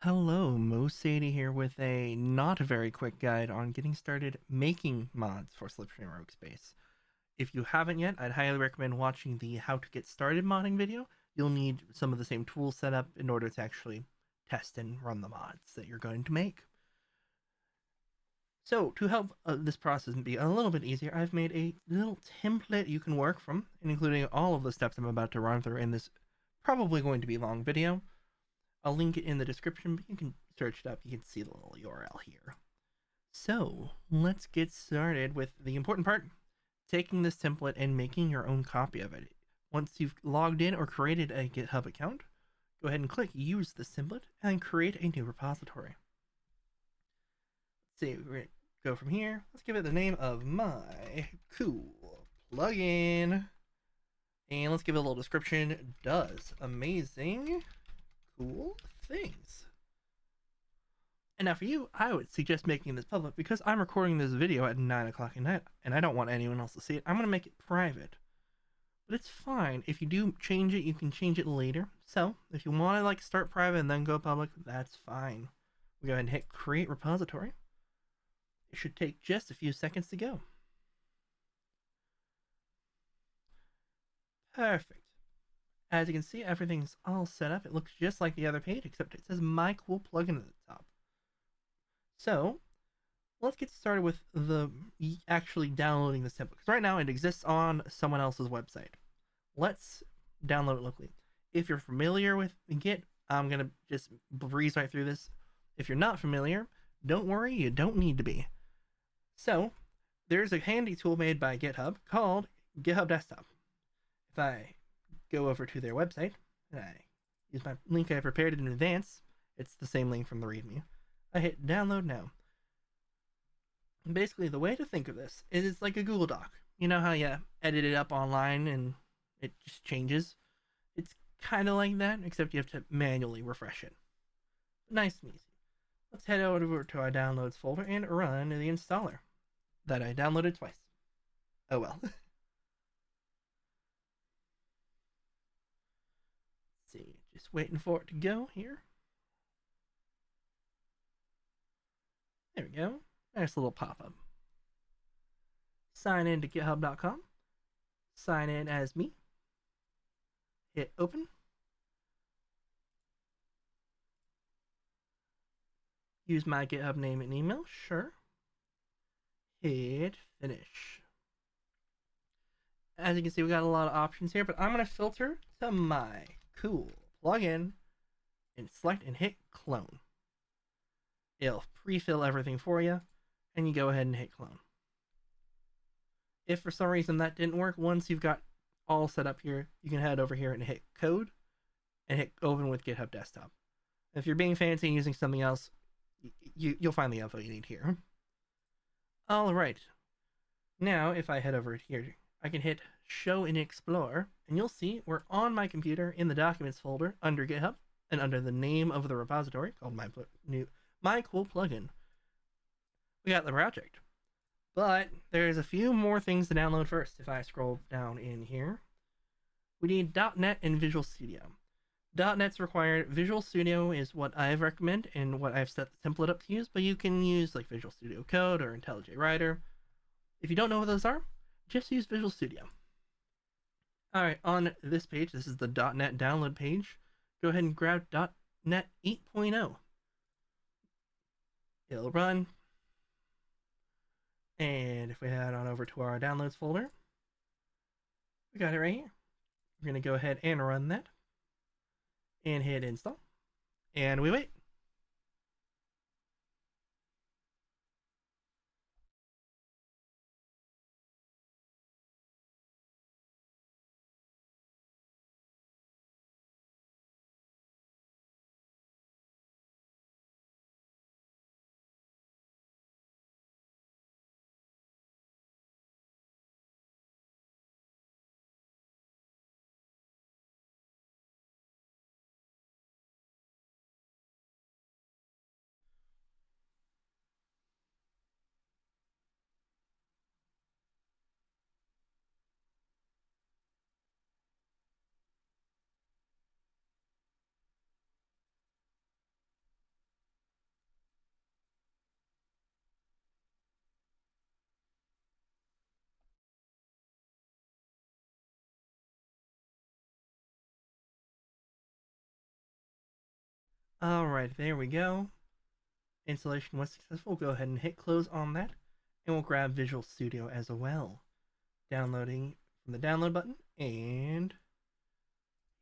Hello, Mo Sadie here with a not very quick guide on getting started making mods for Slipstream Rogue Space. If you haven't yet, I'd highly recommend watching the How to Get Started modding video. You'll need some of the same tools set up in order to actually test and run the mods that you're going to make. So, to help this process be a little bit easier, I've made a little template you can work from, including all of the steps I'm about to run through in this probably going to be long video. I'll link it in the description, but you can search it up. You can see the little URL here. So let's get started with the important part, taking this template and making your own copy of it. Once you've logged in or created a GitHub account, go ahead and click Use this template and create a new repository. Let's see, we're going to go from here. Let's give it the name of my cool plugin. And let's give it a little description. Does amazing cool things. And now for you, I would suggest making this public because I'm recording this video at 9 o'clock at night and I don't want anyone else to see it. I'm going to make it private. But it's fine. If you do change it, you can change it later. So if you want to like start private and then go public, that's fine. We go ahead and hit create repository. It should take just a few seconds to go. Perfect. As you can see, everything's all set up. It looks just like the other page, except it says my cool plugin at the top. So let's get started with the actually downloading this template, because right now it exists on someone else's website. Let's download it locally. If you're familiar with Git, I'm gonna just breeze right through this. If you're not familiar, don't worry, you don't need to be. So there's a handy tool made by GitHub called GitHub Desktop. If I go over to their website and I use my link I prepared in advance, it's the same link from the README. I hit download now. Basically, the way to think of this is it's like a Google Doc. You know how you edit it up online and it just changes? It's kind of like that, except you have to manually refresh it. Nice and easy. Let's head over to our downloads folder and run the installer that I downloaded twice. Oh well. Let's see, just waiting for it to go here. There we go. Nice little pop up. Sign in to github.com. Sign in as me. Hit open. Use my GitHub name and email. Sure. Hit finish. As you can see, we got a lot of options here, but I'm going to filter to my cool plugin and select and hit clone. It'll pre-fill everything for you, and you go ahead and hit clone. If for some reason that didn't work, once you've got all set up here, you can head over here and hit code and hit open with GitHub Desktop. If you're being fancy and using something else, you'll find the info you need here. All right. Now, if I head over here, I can hit show and explore, and you'll see we're on my computer in the documents folder under GitHub and under the name of the repository called my cool plugin. We got the project, but there's a few more things to download first. If I scroll down in here, we need .NET and Visual Studio. .NET's required. Visual Studio is what I recommend and what I've set the template up to use, but you can use like Visual Studio Code or IntelliJ Writer. If you don't know what those are, just use Visual Studio. All right, on this page, this is the .NET download page. Go ahead and grab .NET 8.0. It'll run. And if we head on over to our downloads folder, we got it right here. We're going to go ahead and run that and hit install. And we wait. Alright, there we go. Installation was successful. Go ahead and hit close on that. And we'll grab Visual Studio as well. Downloading from the download button and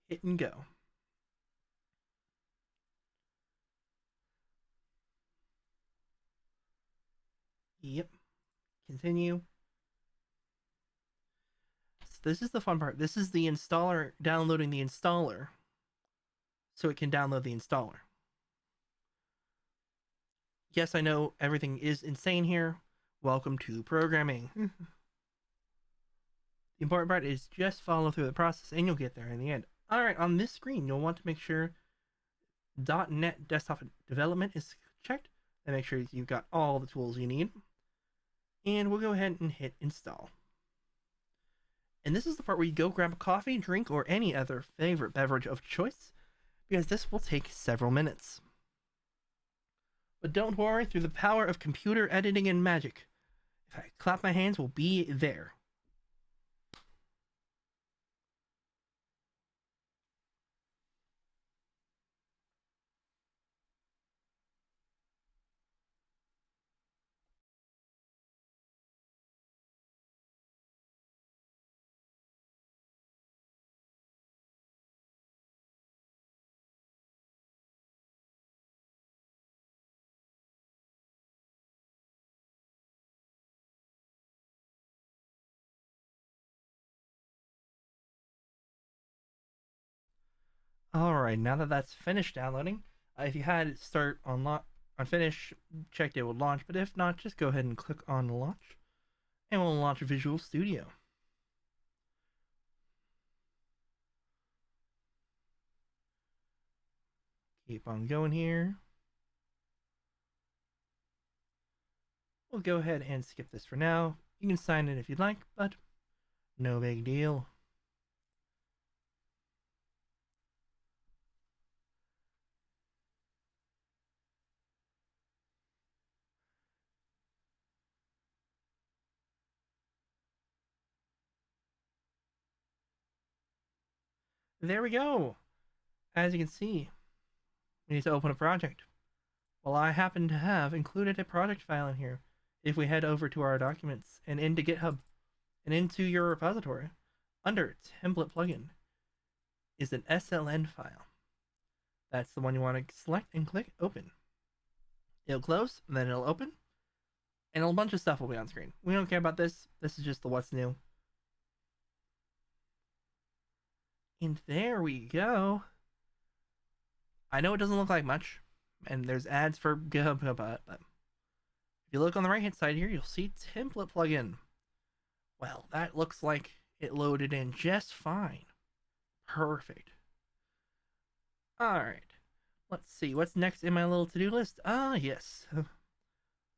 hit and go. Yep. Continue. So this is the fun part. This is the installer downloading the installer so it can download the installer. Yes, I know everything is insane here. Welcome to programming. The important part is just follow through the process and you'll get there in the end. Alright, on this screen, you'll want to make sure .NET Desktop Development is checked and make sure you've got all the tools you need. And we'll go ahead and hit install. And this is the part where you go grab a coffee, drink, or any other favorite beverage of choice, because this will take several minutes. But don't worry, through the power of computer editing and magic, if I clap my hands, we'll be there. Alright, now that that's finished downloading, if you had it start on finish, checked it would launch, but if not, just go ahead and click on launch, and we'll launch Visual Studio. Keep on going here. We'll go ahead and skip this for now. You can sign in if you'd like, but no big deal. There we go. As you can see, we need to open a project. Well, I happen to have included a project file in here. If we head over to our documents and into GitHub and into your repository, under template plugin is an SLN file. That's the one you want to select and click open. It'll close, and then it'll open, and a bunch of stuff will be on screen. We don't care about this. This is just the what's new. And there we go. I know it doesn't look like much, and there's ads for GitHub, but if you look on the right hand side here, you'll see template plugin. Well, that looks like it loaded in just fine. Perfect. Alright, let's see what's next in my little to-do list. Ah, yes.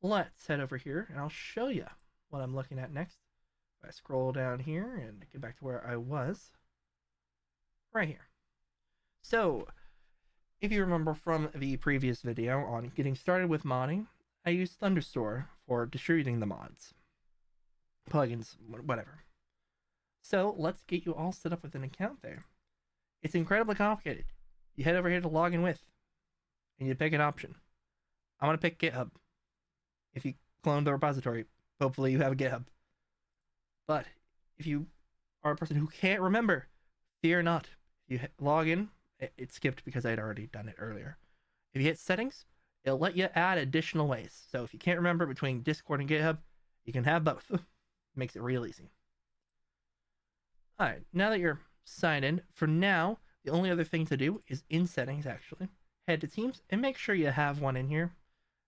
Let's head over here and I'll show you what I'm looking at next. If I scroll down here and get back to where I was, right here. So, if you remember from the previous video on getting started with modding, I used Thunderstore for distributing the mods, plugins, whatever. So let's get you all set up with an account there. It's incredibly complicated. You head over here to log in with, and you pick an option. I'm going to pick GitHub. If you clone the repository, hopefully you have a GitHub. But if you are a person who can't remember, fear not. If you log in, it skipped because I'd already done it earlier. If you hit settings, it'll let you add additional ways. So if you can't remember between Discord and GitHub, you can have both. Makes it real easy. Alright, now that you're signed in, for now, the only other thing to do is in settings, actually. Head to Teams and make sure you have one in here.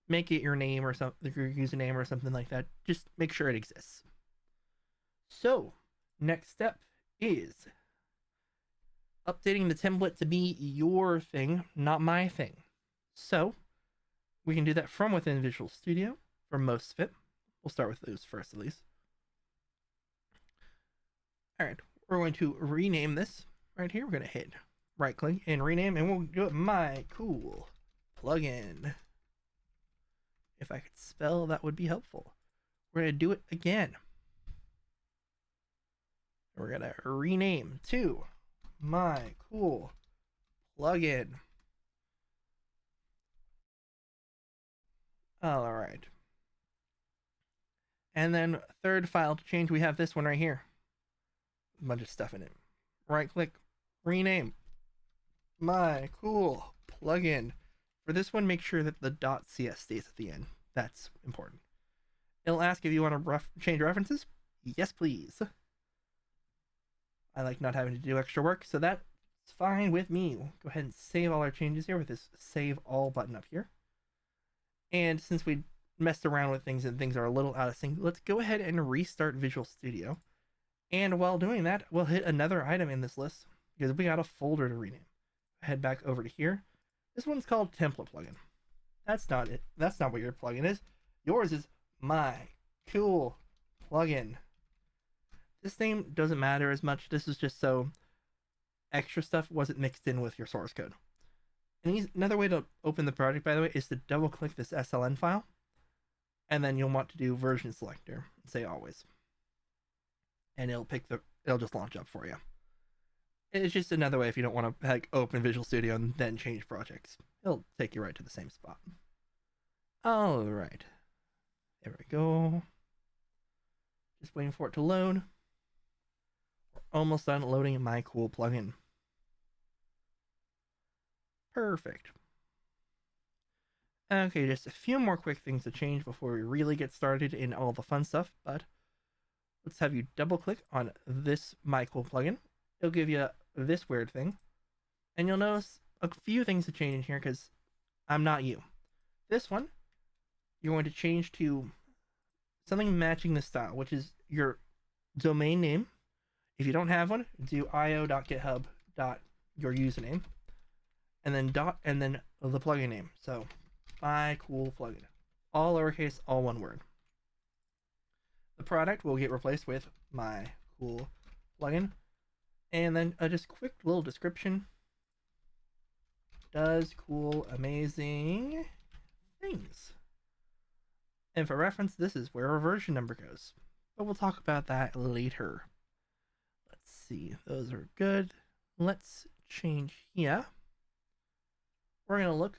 Make it your name or something, your username or something like that. Just make sure it exists. So, next step is updating the template to be your thing, not my thing. So, we can do that from within Visual Studio for most of it. We'll start with those first, at least. Alright, we're going to rename this right here. We're going to hit right click and rename, and we'll do it My Cool Plugin. If I could spell, that would be helpful. We're going to do it again. We're going to rename to My Cool Plugin. All right. And then third file to change, we have this one right here. A bunch of stuff in it. Right click, rename my cool plugin. For this one, make sure that the .cs stays at the end. That's important. It'll ask if you want to change references. Yes, please. I like not having to do extra work, so that's fine with me. We'll go ahead and save all our changes here with this save all button up here. And since we messed around with things and things are a little out of sync, let's go ahead and restart Visual Studio. And while doing that, we'll hit another item in this list because we got a folder to rename. Head back over to here. This one's called Template Plugin. That's not it. That's not what your plugin is. Yours is My Cool Plugin. This name doesn't matter as much. This is just so extra stuff wasn't mixed in with your source code. And another way to open the project, by the way, is to double click this SLN file. And then you'll want to do version selector and say always. And it'll just launch up for you. It's just another way if you don't want to open Visual Studio and then change projects. It'll take you right to the same spot. All right. There we go. Just waiting for it to load. We're almost done loading my cool plugin. Perfect. Okay, just a few more quick things to change before we really get started in all the fun stuff, but let's have you double click on this My Cool plugin. It'll give you this weird thing, and you'll notice a few things to change in here because I'm not you. This one, you're going to change to something matching the style, which is your domain name. If you don't have one, do io.github.your username, and then the plugin name. So, My Cool Plugin, all lowercase, all one word. The product will get replaced with My Cool Plugin, and then just quick little description. Does cool, amazing things. And for reference, this is where our version number goes, but we'll talk about that later. Let's see, those are good. Let's change here. We're going to look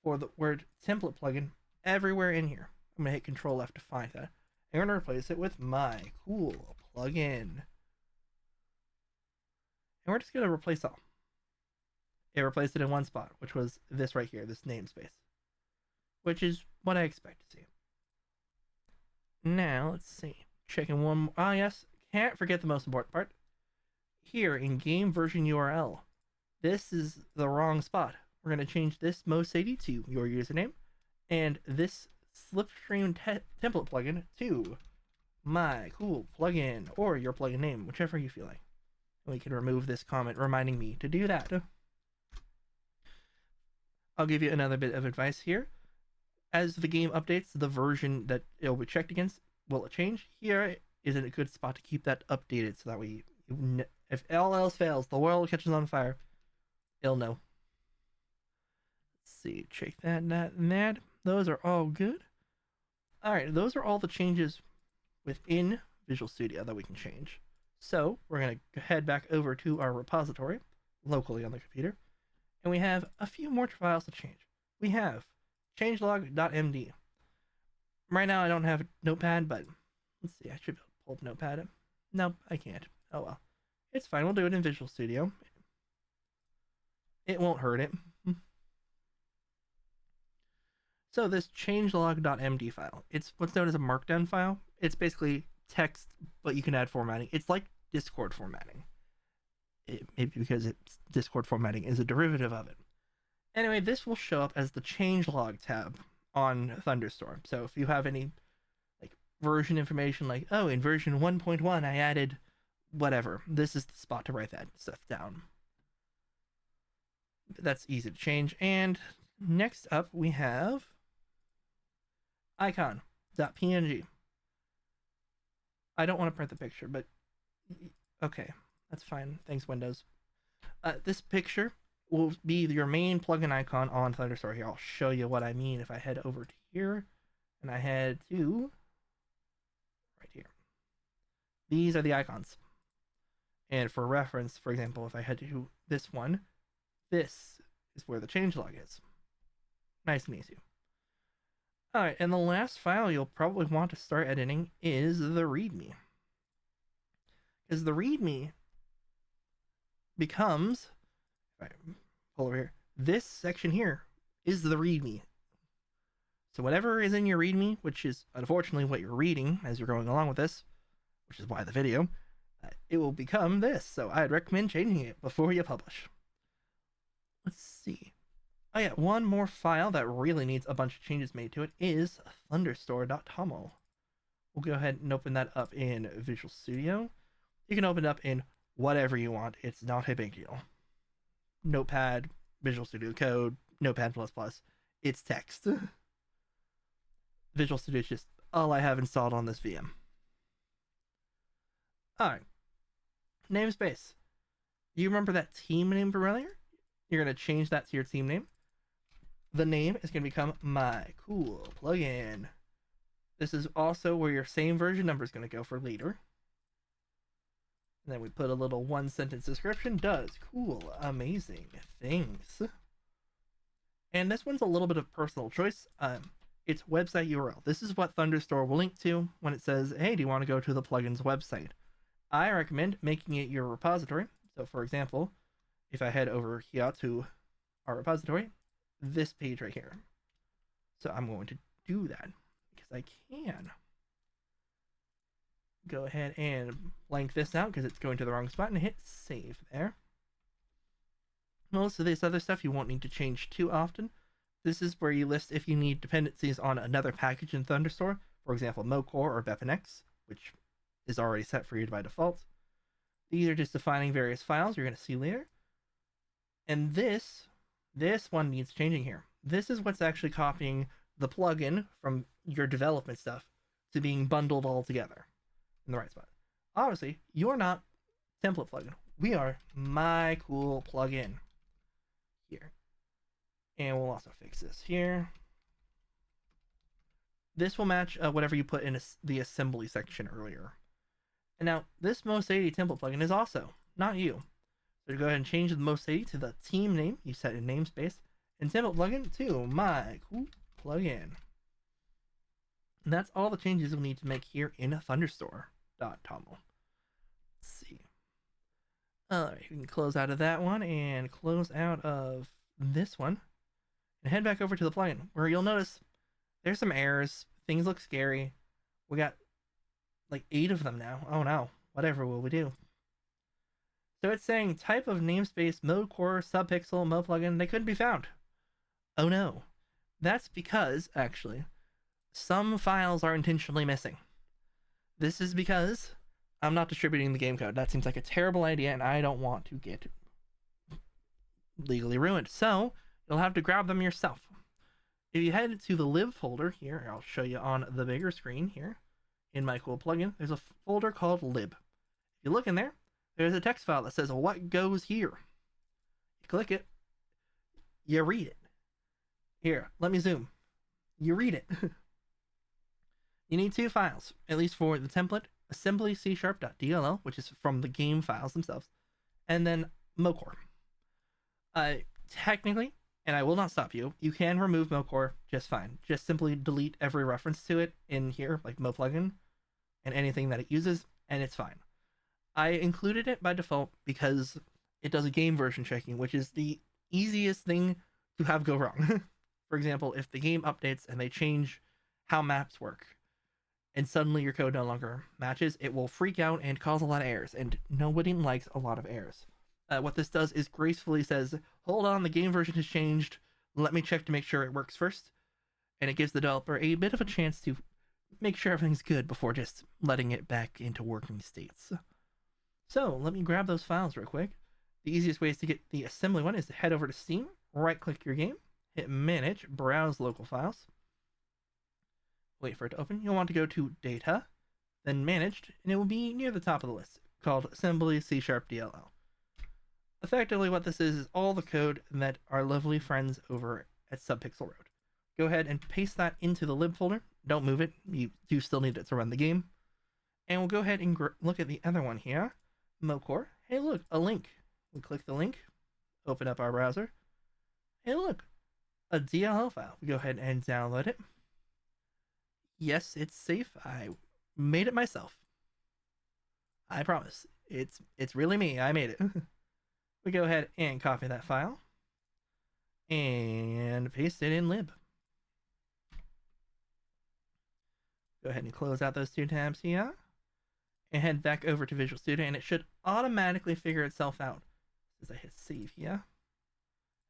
for the word template plugin everywhere in here. I'm going to hit Control F to find that. I'm going to replace it with My Cool Plugin. And we're just going to replace all. It replaced it in one spot, which was this right here, this namespace, which is what I expect to see. Now, let's see. Checking one more. Ah, yes. Can't forget the most important part. Here in game version URL, this is the wrong spot. We're going to change this MoSady to your username, and this Slipstream template plugin to My Cool Plugin, or your plugin name, whichever you feel like. We can remove this comment reminding me to do that. I'll give you another bit of advice here. As the game updates, the version that it'll be checked against will change. Here is a good spot to keep that updated so that if all else fails, the world catches on fire, it'll know. Let's see, check that, and that. Those are all good. All right, those are all the changes within Visual Studio that we can change. So we're going to head back over to our repository locally on the computer, and we have a few more files to change. We have changelog.md. Right now I don't have a notepad, but let's see, I should be able to pull up notepad. Nope, I can't. Oh well. It's fine, we'll do it in Visual Studio. It won't hurt it. So this changelog.md file, it's what's known as a markdown file. It's basically text, but you can add formatting. It's like Discord formatting. Maybe because Discord formatting is a derivative of it. Anyway, this will show up as the changelog tab on Thunderstorm. So if you have any version information like, oh, in version 1.1 I added whatever, this is the spot to write that stuff down. That's easy to change. And next up we have icon.png. I don't want to print the picture, but okay, that's fine. Thanks, Windows. This picture will be your main plugin icon on Thunderstorm. Here, I'll show you what I mean. If I head over to here and I head to right here, these are the icons. And for reference, for example, if I head to this one, this is where the changelog is. Nice and easy. Alright, and the last file you'll probably want to start editing is the README. Because the README becomes, if I pull over here, this section here is the README. So whatever is in your README, which is unfortunately what you're reading as you're going along with this, which is why the video, it will become this. So I'd recommend changing it before you publish. Let's see. Oh yeah, one more file that really needs a bunch of changes made to it is thunderstore.toml. We'll go ahead and open that up in Visual Studio. You can open it up in whatever you want. It's not a big deal. Notepad, Visual Studio Code, Notepad++. It's text. Visual Studio is just all I have installed on this VM. Alright. Namespace. You remember that team name from earlier? You're going to change that to your team name. The name is going to become My Cool Plugin. This is also where your same version number is going to go for later. And then we put a little one-sentence description. Does cool, amazing things. And this one's a little bit of personal choice. It's website URL. This is what Thunderstore will link to when it says, hey, do you want to go to the plugin's website? I recommend making it your repository. So for example, if I head over here to our repository, this page right here. So I'm going to do that because I can. Go ahead and blank this out because it's going to the wrong spot and hit save there. Most of this other stuff you won't need to change too often. This is where you list if you need dependencies on another package in Thunderstore, for example, MoCore or BepInEx, which is already set for you by default. These are just defining various files you're going to see later. And this one needs changing here. This is what's actually copying the plugin from your development stuff to being bundled all together in the right spot. Obviously, you're not template plugin. We are My Cool Plugin here. And we'll also fix this here. This will match whatever you put in the assembly section earlier. And now, this Most80 template plugin is also not you. So go ahead and change the Most80 to the team name you set in namespace, and template plugin to My Cool Plugin. And that's all the changes we'll need to make here in Thunderstore.toml. Let's see. Alright, we can close out of that one and close out of this one. And head back over to the plugin, where you'll notice there's some errors. Things look scary. We got like 8 of them now. Oh no, whatever will we do? So it's saying type of namespace, MoCore, subpixel, MoPlugin, they couldn't be found. Oh no. That's because, actually, some files are intentionally missing. This is because I'm not distributing the game code. That seems like a terrible idea, and I don't want to get legally ruined. So you'll have to grab them yourself. If you head to the lib folder here, I'll show you on the bigger screen here in My Cool Plugin, there's a folder called lib. If you look in there, there's a text file that says what goes here. You click it, you read it. Here, let me zoom. You read it. You need 2 files, at least for the template, assembly c#.dll, which is from the game files themselves, and then MoCore. Technically, and I will not stop you, you can remove MoCore just fine. Just simply delete every reference to it in here, like MoPlugin, and anything that it uses, and it's fine. I included it by default because it does a game version checking, which is the easiest thing to have go wrong. For example, if the game updates and they change how maps work, and suddenly your code no longer matches, it will freak out and cause a lot of errors, and nobody likes a lot of errors. What this does is gracefully says, hold on, the game version has changed, let me check to make sure it works first, and it gives the developer a bit of a chance to make sure everything's good before just letting it back into working states. So let me grab those files real quick. The easiest ways to get the assembly one is to head over to Steam, right-click your game, hit Manage, Browse Local Files. Wait for it to open. You'll want to go to Data, then Managed, and it will be near the top of the list, called Assembly C#DLL. Effectively, what this is all the code that our lovely friends over at Subpixel wrote. Go ahead and paste that into the lib folder. Don't move it. You do still need it to run the game. And we'll go ahead and look at the other one here, MoCore. Hey, look, a link. We click the link, open up our browser. Hey, look, a DLL file. We go ahead and download it. Yes, it's safe. I made it myself. I promise. It's really me. I made it. We go ahead and copy that file and paste it in lib. Go ahead and close out those two tabs here and head back over to Visual Studio, and it should automatically figure itself out as I hit save here.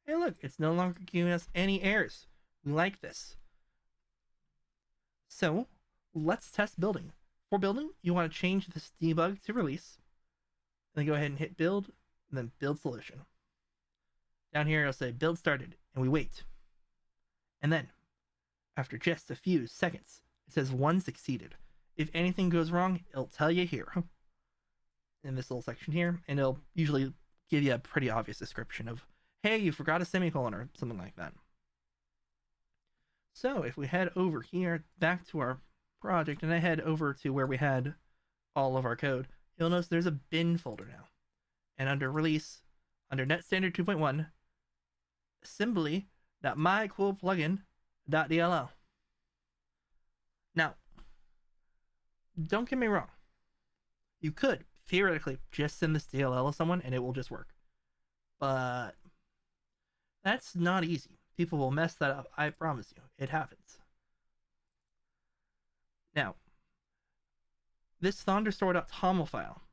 Hey, look, it's no longer giving us any errors. We like this. So let's test building. For building, you want to change this debug to release, and then go ahead and hit build, and then build solution. Down here, it'll say build started, and we wait. And then, after just a few seconds, it says 1 succeeded. If anything goes wrong, it'll tell you here in this little section here, and it'll usually give you a pretty obvious description of, hey, you forgot a semicolon or something like that. So if we head over here back to our project, and I head over to where we had all of our code, you'll notice there's a bin folder now. And under release, under net standard 2.1, assembly.mycoolplugin.dll. Now, don't get me wrong. You could theoretically just send this DLL to someone and it will just work. But that's not easy. People will mess that up. I promise you. It happens. Now, this thunderstore.toml file,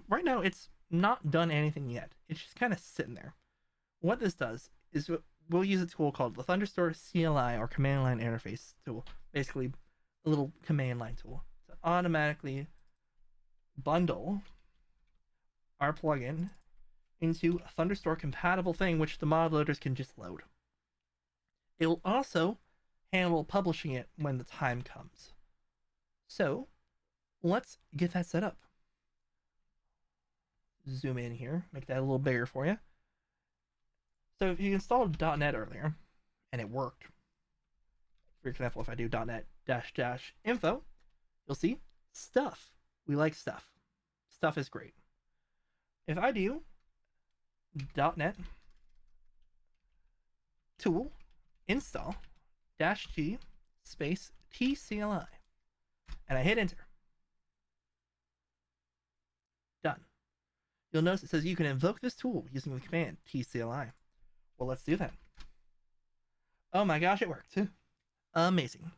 right now it's not done anything yet. It's just kind of sitting there. What this does is we'll use a tool called the Thunderstore CLI, or command line interface tool. Basically, a little command line tool to automatically bundle our plugin into a Thunderstore compatible thing, which the mod loaders can just load. It will also handle publishing it when the time comes. So let's get that set up. Zoom in here, make that a little bigger for you. So if you installed .NET earlier and it worked, for example, if I do .NET --info, you'll see stuff. We like stuff. Stuff is great. If I do .NET tool install -g space tcli and I hit enter, done. You'll notice it says you can invoke this tool using the command tcli. Well, let's do that. Oh my gosh, it worked. Amazing.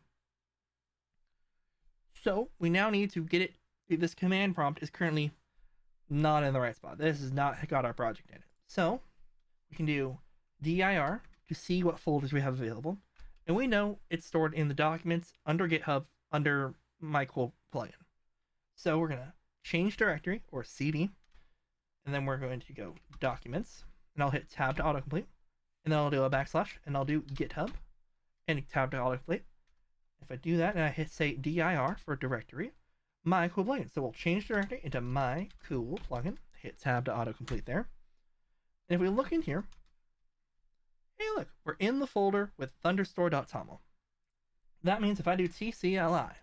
So we now need to get it. This command prompt is currently not in the right spot. This has not got our project in it. So we can do dir to see what folders we have available. And we know it's stored in the documents under GitHub under mycool plugin. So we're going to change directory, or cd, and then we're going to go documents, and I'll hit tab to autocomplete, and then I'll do a /, and I'll do GitHub and tab to autocomplete. If I do that and I hit say dir for directory, mycool plugin. So we'll change directory into mycool plugin, hit tab to autocomplete there. And if we look in here, hey look, we're in the folder with thunderstore.toml. That means if I do tcli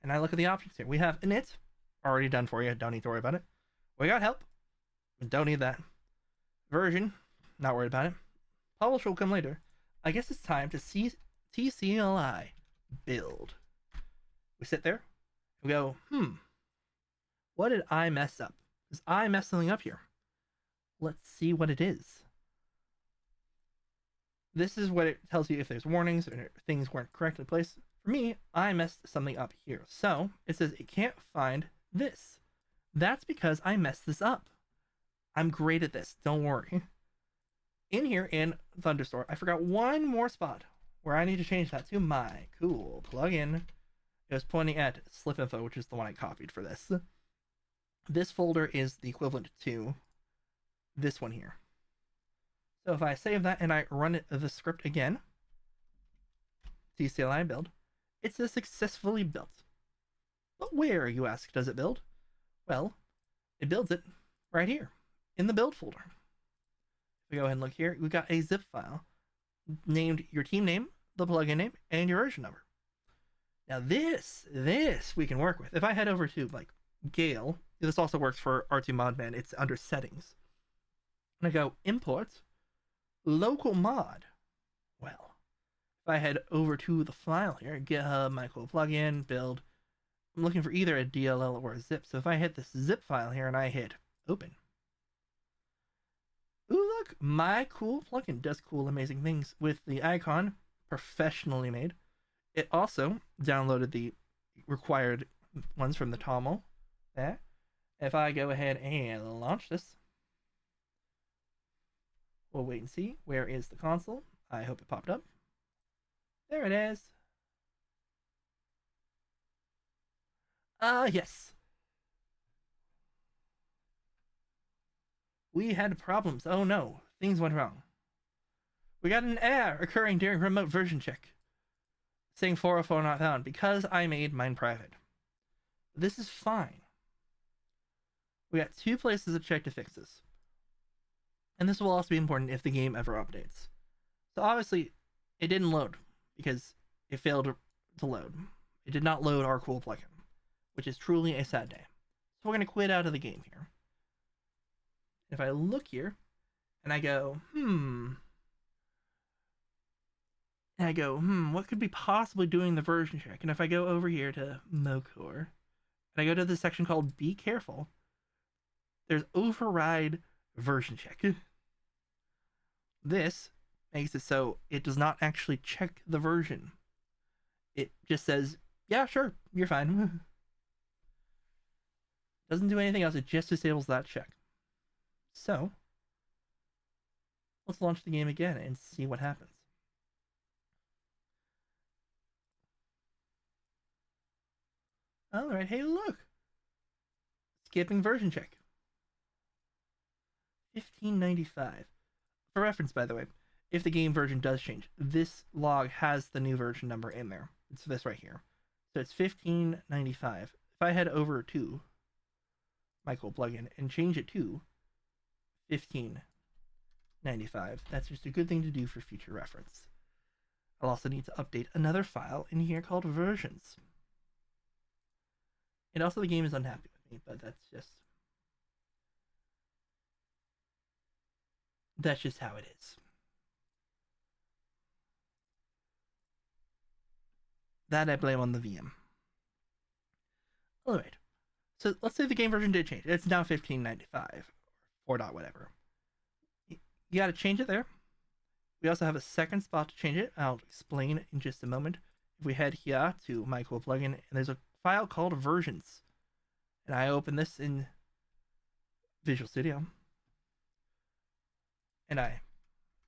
and I look at the options here, we have init, already done for you, don't need to worry about it. We got help, don't need that. Version, not worried about it. Publish will come later. I guess it's time to see tcli build. We sit there, we go, what did I mess up? Because I messed something up here. Let's see what it is. This is what it tells you if there's warnings or things weren't correctly placed. For me, I messed something up here. So it says it can't find this. That's because I messed this up. I'm great at this, don't worry. In here in Thunderstore, I forgot one more spot where I need to change that to mycool plugin. It was pointing at Slipinfo, which is the one I copied for this. This folder is the equivalent to this one here. So if I save that and I run the script again, tcli build, it says successfully built. But where, you ask, does it build? Well, it builds it right here in the build folder. If we go ahead and look here, we've got a zip file named your team name, the plugin name, and your version number. Now this we can work with. If I head over to like Gale, this also works for R2 Modman, it's under settings. And I go import local mod. Well, If I head over to the file here, GitHub, my cool plugin, build, I'm looking for either a DLL or a zip. So if I hit this zip file here and I hit open, ooh, look, my cool plugin does cool, amazing things with the icon, professionally made. It also downloaded the required ones from the TOML there. If I go ahead and launch this, we'll wait and see. Where is the console? I hope it popped up. There it is. Yes. We had problems. Oh no, things went wrong. We got an error occurring during remote version check, saying 404 not found because I made mine private. This is fine. We got 2 places to check to fix this. And this will also be important if the game ever updates. So obviously, it didn't load because it failed to load. It did not load our cool plugin, which is truly a sad day. So we're going to quit out of the game here. If I look here, and I go, and I go, what could be possibly doing the version check? And if I go over here to Mocore, and I go to the section called Be Careful, there's Override Version Check. This makes it so it does not actually check the version. It just says, yeah, sure, you're fine. Doesn't do anything else, it just disables that check. So, let's launch the game again and see what happens. Alright, hey look! Skipping version check. 1595. For reference, by the way, if the game version does change, this log has the new version number in there. It's this right here. So it's 1595. If I head over to my cool plugin and change it to 1595, that's just a good thing to do for future reference. I'll also need to update another file in here called versions. And also the game is unhappy with me, but that's just how it is. That I blame on the VM. Alright, so let's say the game version did change. It's now 1595, or dot whatever. You gotta change it there. We also have a second spot to change it. I'll explain in just a moment. If we head here to my cool plugin, and there's a file called versions. And I open this in Visual Studio. And I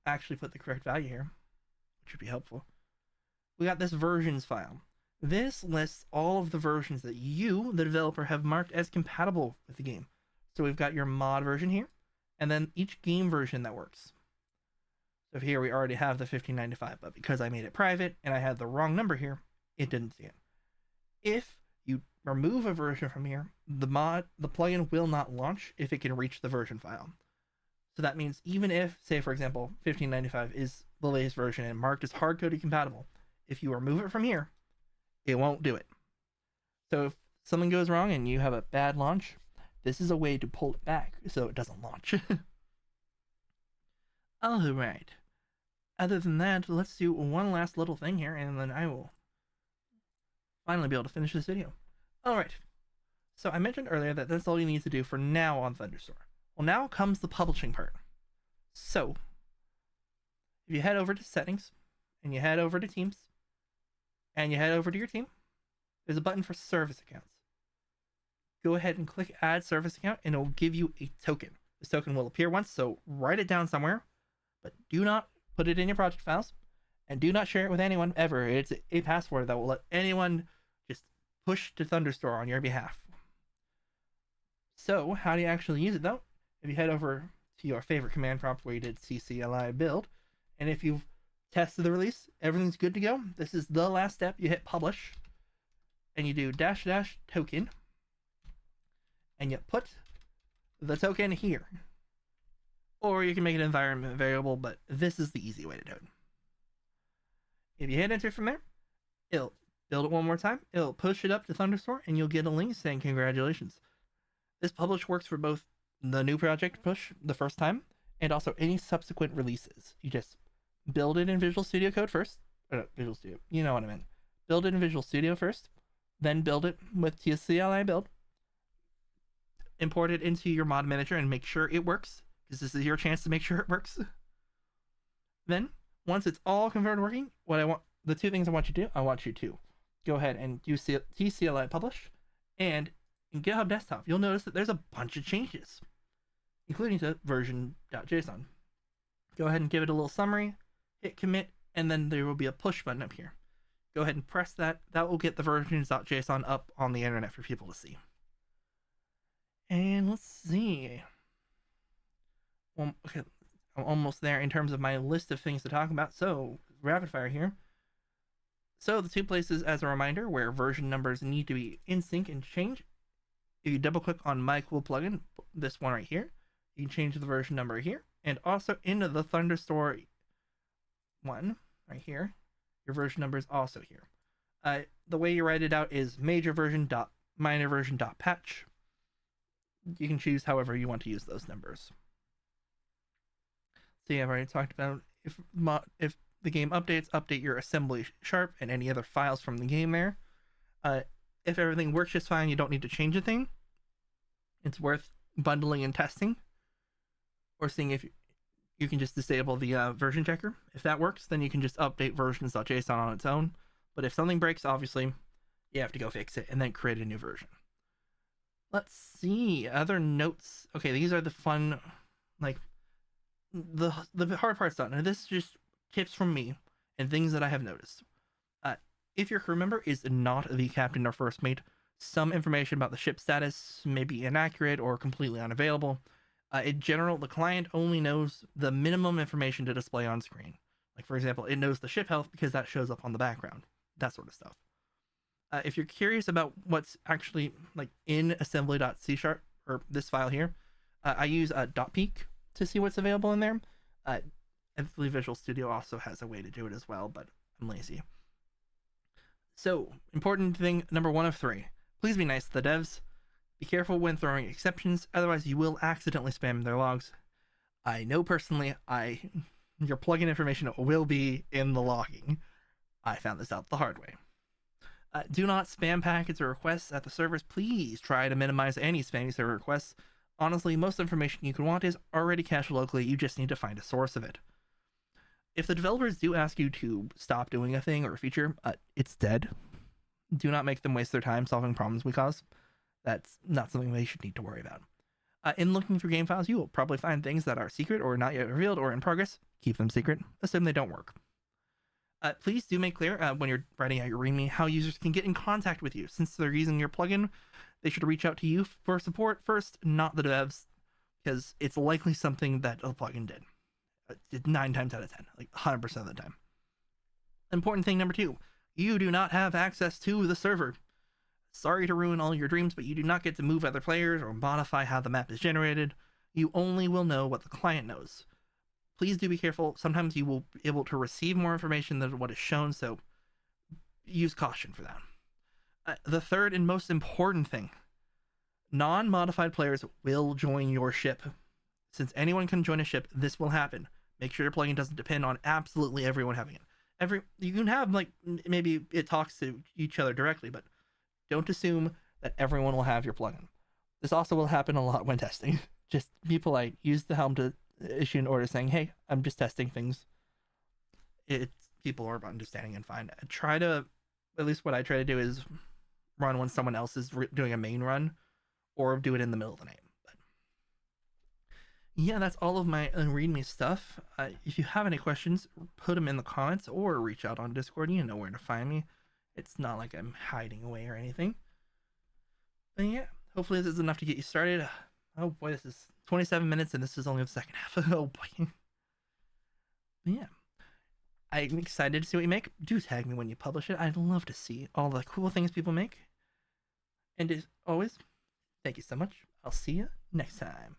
actually put the correct value here, which would be helpful. We got this versions file. This lists all of the versions that you, the developer, have marked as compatible with the game. So we've got your mod version here, and then each game version that works. So here we already have the 1595, but because I made it private and I had the wrong number here, it didn't see it. If you remove a version from here, the plugin will not launch if it can reach the version file. So that means even if, say for example, 1595 is the latest version and marked as hard-coded compatible, if you remove it from here, it won't do it. So if something goes wrong and you have a bad launch, this is a way to pull it back so it doesn't launch. Alright. Other than that, let's do one last little thing here and then I will finally be able to finish this video. Alright. So I mentioned earlier that that's all you need to do for now on Thunderstore. Well, now comes the publishing part. So, if you head over to settings, and you head over to teams, and you head over to your team, there's a button for service accounts. Go ahead and click add service account, and it will give you a token. This token will appear once, so write it down somewhere, but do not put it in your project files, and do not share it with anyone ever. It's a password that will let anyone just push to Thunderstore on your behalf. So, how do you actually use it though? If you head over to your favorite command prompt where you did CCLI build, and if you've tested the release, everything's good to go. This is the last step. You hit publish, and you do -- token, and you put the token here. Or you can make an environment variable, but this is the easy way to do it. If you hit enter from there, it'll build it one more time. It'll push it up to Thunderstore, and you'll get a link saying congratulations. This publish works for both the new project push the first time and also any subsequent releases. You just build it in Visual Studio Code first, Visual Studio. You know what I meant. Build it in Visual Studio first, then build it with CLI build. Import it into your mod manager and make sure it works, because this is your chance to make sure it works. Then, once it's all converted working, the two things I want you to do, I want you to go ahead and do TCLI publish, and in GitHub Desktop, you'll notice that there's a bunch of changes, including to version.json. Go ahead and give it a little summary, hit commit, and then there will be a push button up here. Go ahead and press that. That will get the versions.json up on the internet for people to see. And let's see. Well, okay, I'm almost there in terms of my list of things to talk about. So, rapid fire here. So, the two places, as a reminder, where version numbers need to be in sync and change. If you double click on My Cool plugin, this one right here, you can change the version number here. And also into the Thunderstore one right here, your version number is also here. The way you write it out is major version dot minor version dot patch. You can choose however you want to use those numbers. So yeah, I've already talked about if the game updates, update your assembly sharp and any other files from the game there. If everything works just fine, you don't need to change a thing. It's worth bundling and testing, or seeing if you can just disable the version checker. If that works, then you can just update versions.json on its own. But if something breaks, obviously, you have to go fix it and then create a new version. Let's see, other notes. Okay, these are the fun, like, the hard part's done. And this is just tips from me and things that I have noticed. If your crew member is not the captain or first mate, some information about the ship status may be inaccurate or completely unavailable. In general, the client only knows the minimum information to display on screen. Like, for example, it knows the ship health because that shows up on the background. That sort of stuff. If you're curious about what's actually like in assembly.c# or this file here, I use .peek to see what's available in there. I believe Visual Studio also has a way to do it as well, but I'm lazy. So, important thing number 1 of 3. Please be nice to the devs. Be careful when throwing exceptions, otherwise you will accidentally spam their logs. I know personally, your plugin information will be in the logging. I found this out the hard way. Do not spam packets or requests at the servers. Please try to minimize any spammy server requests. Honestly, most information you could want is already cached locally. You just need to find a source of it. If the developers do ask you to stop doing a thing or a feature, it's dead. Do not make them waste their time solving problems we cause. That's not something they should need to worry about. In looking through game files, you will probably find things that are secret or not yet revealed or in progress. Keep them secret. Assume they don't work. Please do make clear when you're writing out your README how users can get in contact with you. Since they're using your plugin, they should reach out to you for support first, not the devs, because it's likely something that the plugin did. 9 times out of 10, like 100% of the time. Important thing number 2, you do not have access to the server. Sorry to ruin all your dreams, but you do not get to move other players or modify how the map is generated. You only will know what the client knows. Please do be careful. Sometimes you will be able to receive more information than what is shown, so use caution for that. The third and most important thing, non-modified players will join your ship. Since anyone can join a ship, this will happen. Make sure your plugin doesn't depend on absolutely everyone having it. You can have, like, maybe it talks to each other directly, but don't assume that everyone will have your plugin. This also will happen a lot when testing. Just be polite. Use the Helm to issue an order saying, hey, I'm just testing things. People are understanding and fine. At least what I try to do is run when someone else is doing a main run, or do it in the middle of the night. But yeah, that's all of my README stuff. If you have any questions, put them in the comments or reach out on Discord. You know where to find me. It's not like I'm hiding away or anything. But yeah, hopefully this is enough to get you started. Oh boy, this is 27 minutes and this is only the second half. Oh boy. But yeah, I'm excited to see what you make. Do tag me when you publish it. I'd love to see all the cool things people make. And as always, thank you so much. I'll see you next time.